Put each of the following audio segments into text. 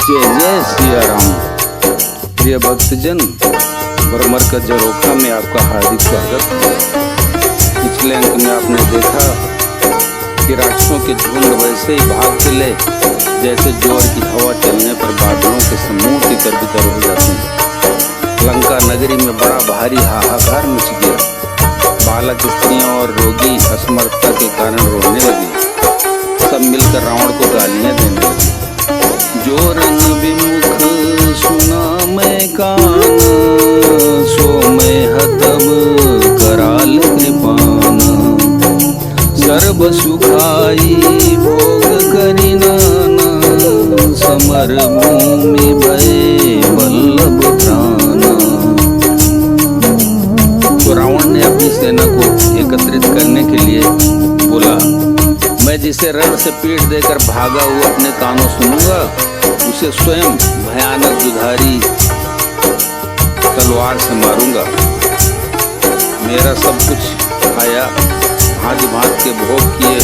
जय जय सिया राम। प्रिय भक्तजन, बरमरकत झरोखा में आपका हार्दिक स्वागत। पिछले अंक में आपने देखा कि राक्षसों के झुंड वैसे ही भाग चले जैसे जोर की हवा चलने पर बादलों के समूह तितर बितर हो जाते हैं। लंका नगरी में बड़ा भारी हाहाकार मच गया। बालक, स्त्रियां और रोगी असमर्थता के कारण रोने लगे। सब मिलकर रावण को गालियां देने लगे। जो रंग विमुख सुना मैं कान, सो मैं हतब कराल कृपान। सर्व सुखाई भोग करी नाना, समर भूमि भय वल्लभ प्राण। तो रावण ने अपनी सेना को एकत्रित करने के लिए बोला, मैं जिसे रण से पीठ देकर भागा हुआ अपने कानों सुनूंगा, उसे स्वयं भयानक दुधारी तलवार से मारूंगा। मेरा सब कुछ खाया, भांज भांज के भोग किए,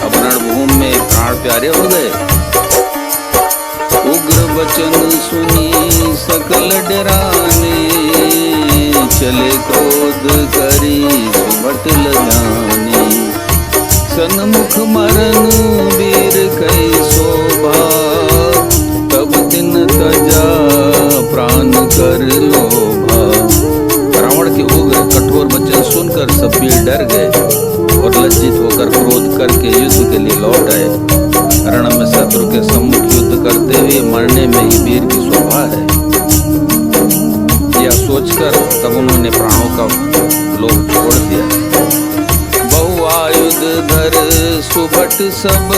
अब रणभूमि में प्राण प्यारे हो गए। उग्र वचन सुनी सकल डराने, चले क्रोध करी सुभट लगाने। सन्मुख मरण वीर कई शोभा, तब दिन तजा प्राण कर लोभा। रावण के उग्र कठोर वचन सुनकर सब वीर डर गए और लज्जित होकर क्रोध करके युद्ध के लिए लौट आए। रण में शत्रु के सम्मुख युद्ध करते हुए मरने में ही वीर की शोभा है। यह सोचकर तब उन्होंने प्राणों का लोभ छोड़ दिया। बहुआयुध धर सुभट सब,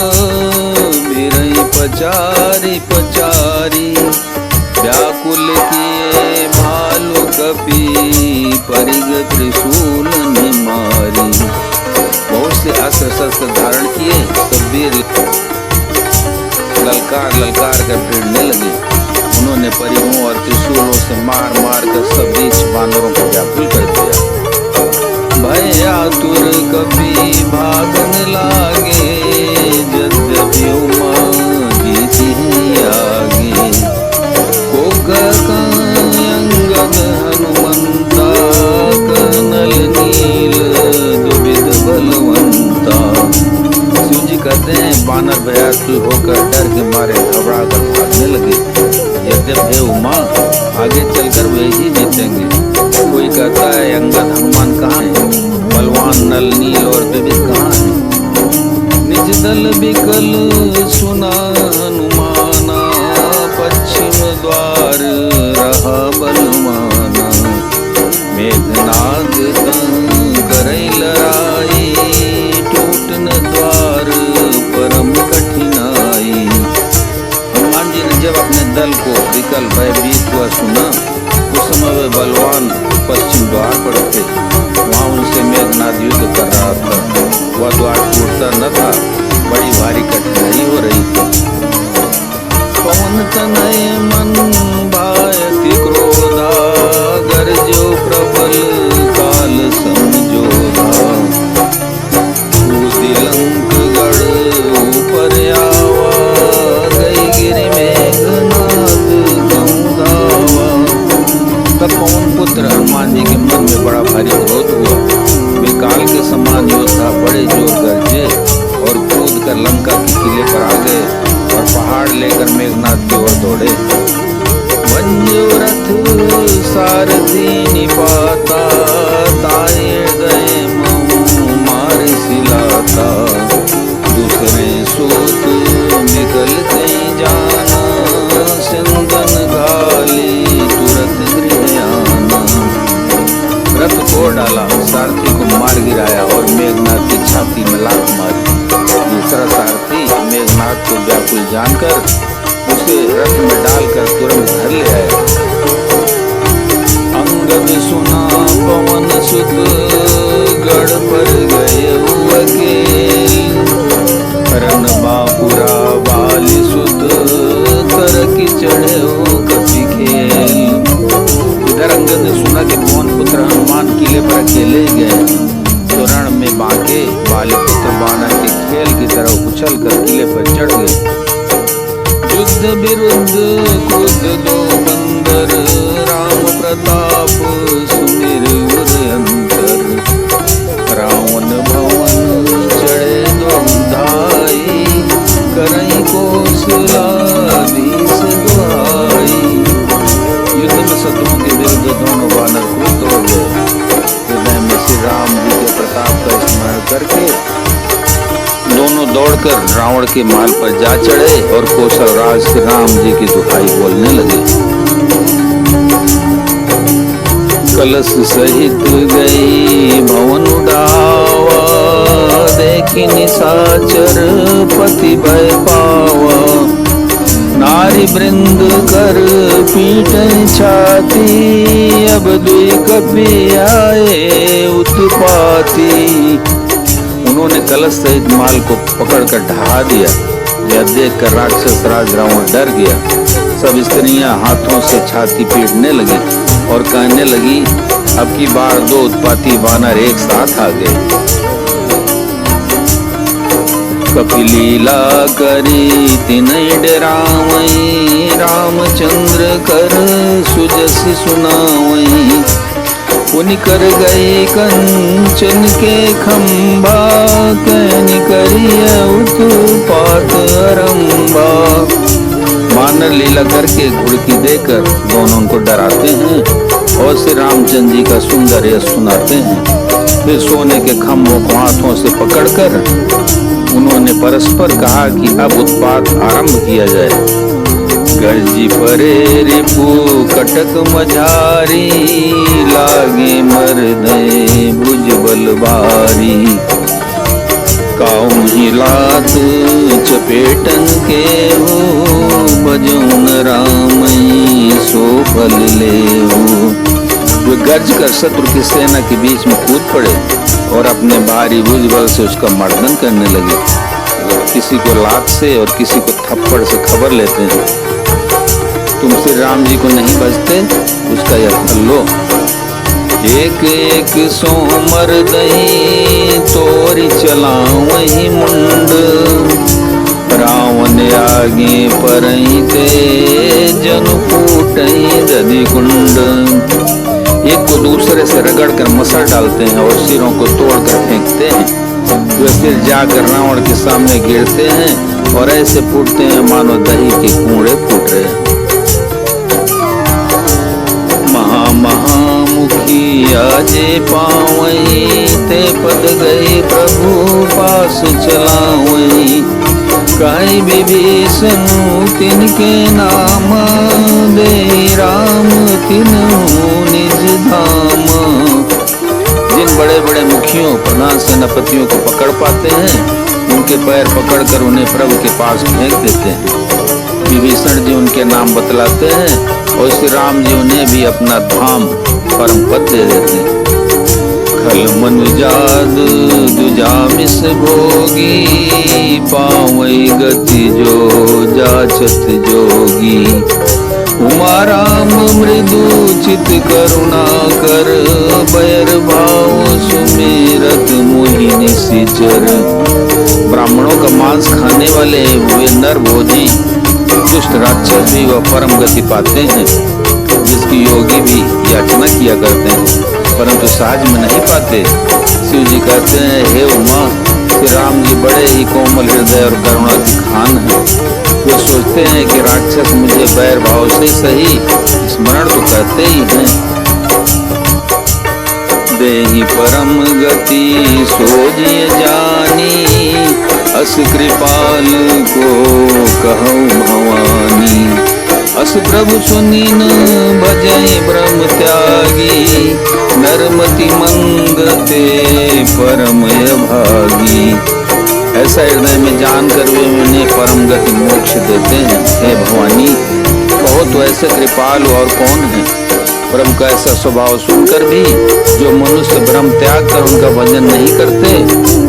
वीरई पचारी पचारी। व्याकुल किए भालू कपि, परिग त्रिशूल निमारी। बहुत से अस्त्र शस्त्र धारण किए सब वीर ललकार ललकार कर भिड़ने लगे। उन्होंने परिगों और त्रिशूलों से मार मार कर सब बीच बानरों को व्याकुल कर दिया। भय आतुर कपि भागन लागे, यद्यपि उमा जीती आगे। अंगद हनुमंता, कनल नील दुविध बलवंता। शिव जी कहते हैं बानर भयातुर होकर डर के मारे घबरा कर भागने लगे। यद्यपि उमा, आगे चलकर वे ही जीतेंगे। कोई कहता है अंगद हनुमान कहाँ है, बलवान नल नील और विविध कहाँ है। निज दल विकल सुना हनुमाना, पश्चिम द्वार रहा बलवाना। मेघनाद करई लड़ाई, टूटन द्वार परम कठिनाई। हनुमान जी ने जब अपने दल को विकल भयभीत हुआ सुना, उस समय वे बलवान पश्चिम द्वार पर थे। वहाँ उनसे मेघनाद युद्ध कर रहा था। वह द्वार टूटता न था, बड़ी भारी कठिनाई हो रही थी। पवन तनय मन भायति क्रोधा, गरजो प्रबल काल समझोधा। कूदी लंक गढ़ ऊपर आवा, गई गिरि मेघनाद गंधावा। तब पवन पुत्र हनुमान जी के मन में बड़ा भारी क्रोध हुआ। वे काल के समान योद्धा बड़े जोर गरजे और कूद कर लंका के किले पर आ गए और पहाड़ लेकर मेघनाद की ओर दौड़े। वन्यो रथ सारथी निपाता, ताए गए महु मार सिलाता। दूसरे सूत निकलते जाना, सिंदन घाली तुरंत गृह आना। रथ तोड़ डाला, सारथी को मार गिराया और मेघनाद की छाती में लात मारी। दूसरा सारथी मेघनाद को व्याकुल जानकर उसे रथ में डालकर तुरंत घर ले आया। अंगद सुना पवन सुत, गढ़ पर गए अकेल। रन बापुरा बाली सुत, तरकी चढ़े कपि खेल। इधर अंगद ने सुना कि पवन पुत्र हनुमान किले पर अकेले गए, तो रण में बांके बाली पुत्र बानर के खेल की तरह उछल कर किले पर चढ़ गए। युद्ध युद्ध विरुद्ध क्रुद्ध दो बंदर, राम प्रताप सुमिर उर अंतर। रावण भवन चढ़े दो धाई, करई कौशलाधीश दुहाई। युद्ध में शत्रुओं के विरुद्ध दोनों वानर क्रुद्ध हो गए। हृदय में श्री राम जी के प्रताप का स्मरण करके दोनों दौड़कर रावण के महल पर जा चढ़े और कौशलराज श्री राम जी की दुहाई बोलने लगे। कलश सहित गई भवन उड़ावा, देखी निशाचर पति भय पावा। नारी वृंद कर पीट छाती, अब दुई कपि आए उत्पाती। उन्होंने कलश सहित माल को पकड़कर ढहा दिया। यह देखकर राक्षस राज रावण डर गया। सब स्त्रियां हाथों से छाती पीटने लगी और कहने लगी, अब की बार दो उत्पाती वानर एक साथ आ गए। कपिलीला करी तिनय डरावई, रामचंद्र कर सुजस सुनावई। पुनि कर गए कंचन के खंबा, कहनी करिय उत्पात आरंभा। वानर लीला करके घुड़की देकर दोनों उनको डराते हैं और श्री रामचंद्र जी का सुंदर यश सुनाते हैं। फिर सोने के खंभों को हाथों से पकड़कर उन्होंने परस्पर कहा कि अब उत्पात आरंभ किया जाए। गर्जी परे रिपु कटक मझारी, लागे मर्दय भुज बलवारी। काऊ ही लात चपेटन के हो, भजौन रामई सो फल ले हो। वे गर्ज कर शत्रु की सेना के बीच में कूद पड़े और अपने भारी भुज बल से उसका मर्दन करने लगे। किसी को लात से और किसी को थप्पड़ से खबर लेते हैं। तुम श्री राम जी को नहीं बचते, उसका यह फल लो। एक एक सो मर्दई तोरी चलावही मुंड, रावण आगे परई ते जन फूटई दधि कुंड। एक को दूसरे से रगड़ कर मसल डालते हैं और सिरों को तोड़कर फेंकते हैं। वे फिर जाकर रावण के सामने गिरते हैं और ऐसे फूटते हैं मानो दही के कूड़े फूट रहे हैं। महामुखी आजे पावई, ते पद गए प्रभु पास चलावई। काई विभीषण तिनके नाम, दे राम तिन्हु निज धाम। जिन बड़े बड़े मुखियों प्रधान सेनापतियों को पकड़ पाते हैं, उनके पैर पकड़कर उन्हें प्रभु के पास फेंक देते हैं। विभीषण जी उनके नाम बतलाते हैं और श्री राम जी उन्हें भी अपना धाम परम पद दे देते हैं। खल मनुजाद दुजामिस भोगी, पावई गति जो जाचत जोगी। उमा राम मृदु चित करुणा कर, बैर भाव सुमेरत मोहिनी सिचर। ब्राह्मणों का मांस खाने वाले वे नर भोजी दुष्ट राक्षस भी वह परम गति पाते हैं, जिसकी योगी भी याचना किया करते हैं परंतु सहज में नहीं पाते। शिव जी कहते हैं, हे उमा, श्री राम जी बड़े ही कोमल हृदय और करुणा की खान है। वे सोचते हैं कि राक्षस मुझे बैर भाव से सही स्मरण तो करते ही हैं। देहि परम गति सोजिए जानी, अस कृपाल को कहूँ भवानी। अस प्रभु सुनीन भजय ब्रह्म त्यागी, नरमति मंद ते परमय भागी। ऐसा हृदय में जानकर वे उन्हें परम गति मोक्ष देते हैं। हे भवानी, कहो तो ऐसे कृपालु और कौन है। प्रभु का ऐसा स्वभाव सुनकर भी जो मनुष्य ब्रह्म त्याग कर उनका भजन नहीं करते,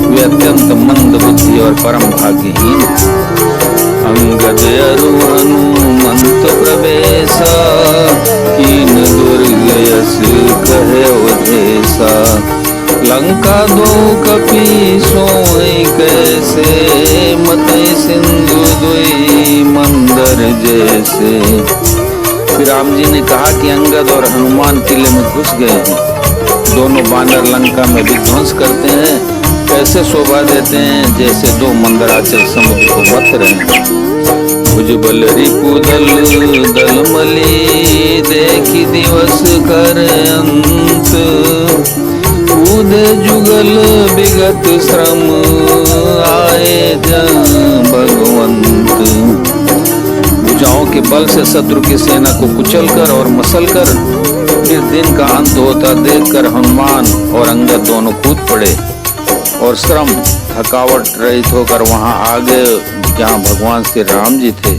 वे अत्यंत मंद बुद्धि और परम भाग्यहीन। अंगद अरु हनुमंत प्रवेशा, कीन दुर्ग यस कहे ओधेसा। लंका दो कपि सोई कैसे, मतई सिंधु दुई मंदर जैसे। फिर राम जी ने कहा कि अंगद और हनुमान किले में घुस गए हैं। दोनों बानर लंका में विध्वंस करते हैं, कैसे शोभा देते हैं जैसे दो मंदराचल समुद्र को मथ रहे हैं। भुजबल रिपुदल दलमली देखी दिवस कर अंत। कूदे जुगल विगत श्रम आए जन भगवंत। भुजाओं के बल से शत्रु की सेना को कुचलकर और मसलकर फिर दिन का अंत होता देखकर हनुमान और अंगद दोनों कूद पड़े और श्रम थकावट रहित होकर वहां आ गए जहां भगवान श्री राम जी थे।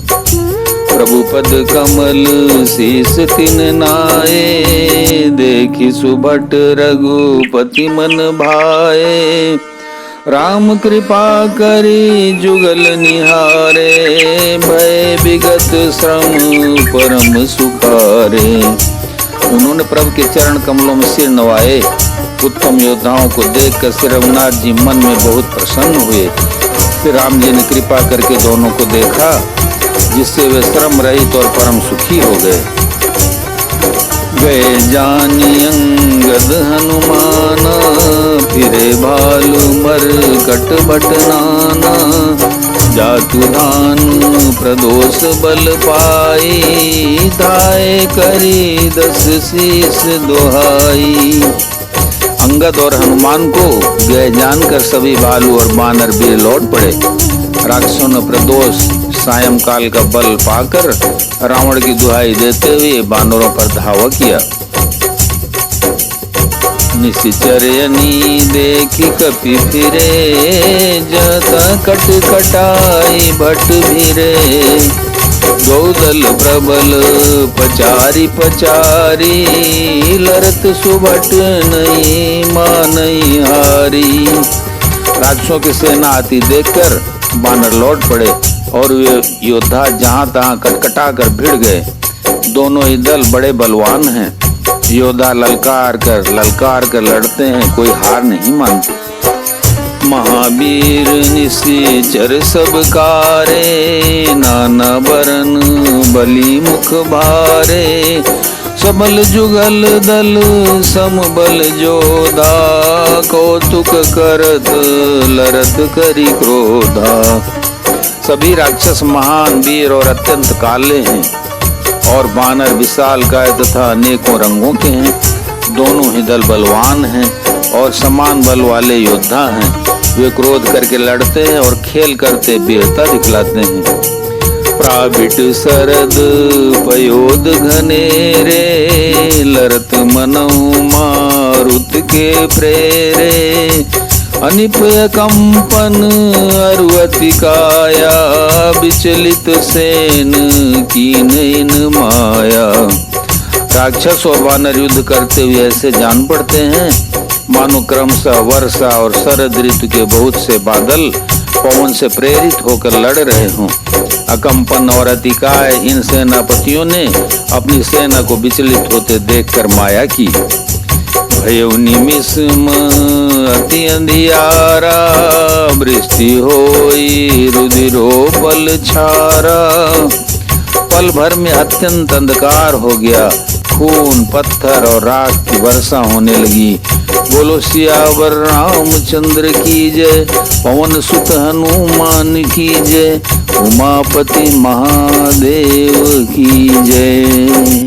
प्रभु पद कमल शीस तिन नाये, देखी सुभट रघुपति मन भाए। राम कृपा करी जुगल निहारे, भय विगत श्रम परम सुखारे। उन्होंने प्रभु के चरण कमलों में सिर नवाए। उत्तम योद्धाओं को देखकर श्री रघुनाथ जी मन में बहुत प्रसन्न हुए। फिर राम जी ने कृपा करके दोनों को देखा, जिससे वे श्रम रहित और परम सुखी हो गए। गए जानी अंगद हनुमाना, फिरे भालू मर कट बट नाना। जातु धानु प्रदोष बल पाई, धाय करी 10 शीस दोहाई। अंगद और हनुमान को गए जानकर सभी भालू और बानर वीर लौट पड़े। राक्षसों ने प्रदोष सायंकाल का बल पाकर रावण की दुहाई देते हुए बानरों पर धावा किया। निशिचरनी देखी कपि फिरे, जता कट कटाई भट भिरे। गौदल प्रबल पचारी पचारी, लरत सुभट नहीं मानई हारी। राक्षसों की सेना आती देखकर बानर लौट पड़े और वे योद्धा जहां तहां कटकटा कर भिड़ गए। दोनों ही दल बड़े बलवान हैं। योद्धा ललकार कर लड़ते हैं, कोई हार नहीं मानते। महावीर निशिचर सब कारे, नाना बरन बली मुख भारे। सबल जुगल दल समबल जोधा, कौतुक करत लरत करी क्रोधा। सभी राक्षस महान वीर और अत्यंत काले हैं और बानर विशाल काय तथा अनेकों रंगों के हैं। दोनों ही दल बलवान हैं और समान बल वाले योद्धा हैं। वे क्रोध करके लड़ते हैं और खेल करते वीरता दिखलाते हैं। प्राबिट सरद पयोद घनेरे, लरत मनऊ मारुत के प्रेरे। अनिपय कंपन अरुअति काया, विचलित सेन कीन माया। राक्षस और वानर युद्ध करते हुए ऐसे जान पड़ते हैं मानो क्रमशः वर्षा और शरद ऋतु के बहुत से बादल पवन से प्रेरित होकर लड़ रहे हों। अकंपन और अतिकाय इन सेनापतियों ने अपनी सेना को विचलित होते देखकर माया की। भयउ निमिषम अति अंधियारा, वृष्टि होई रुधिरो पल छारा। पल भर में अत्यंत अंधकार हो गया, खून पत्थर और राख की वर्षा होने लगी। बोलो सियावर रामचंद्र की जय, पवन सुत हनुमान की जय, उमापति महादेव की जय।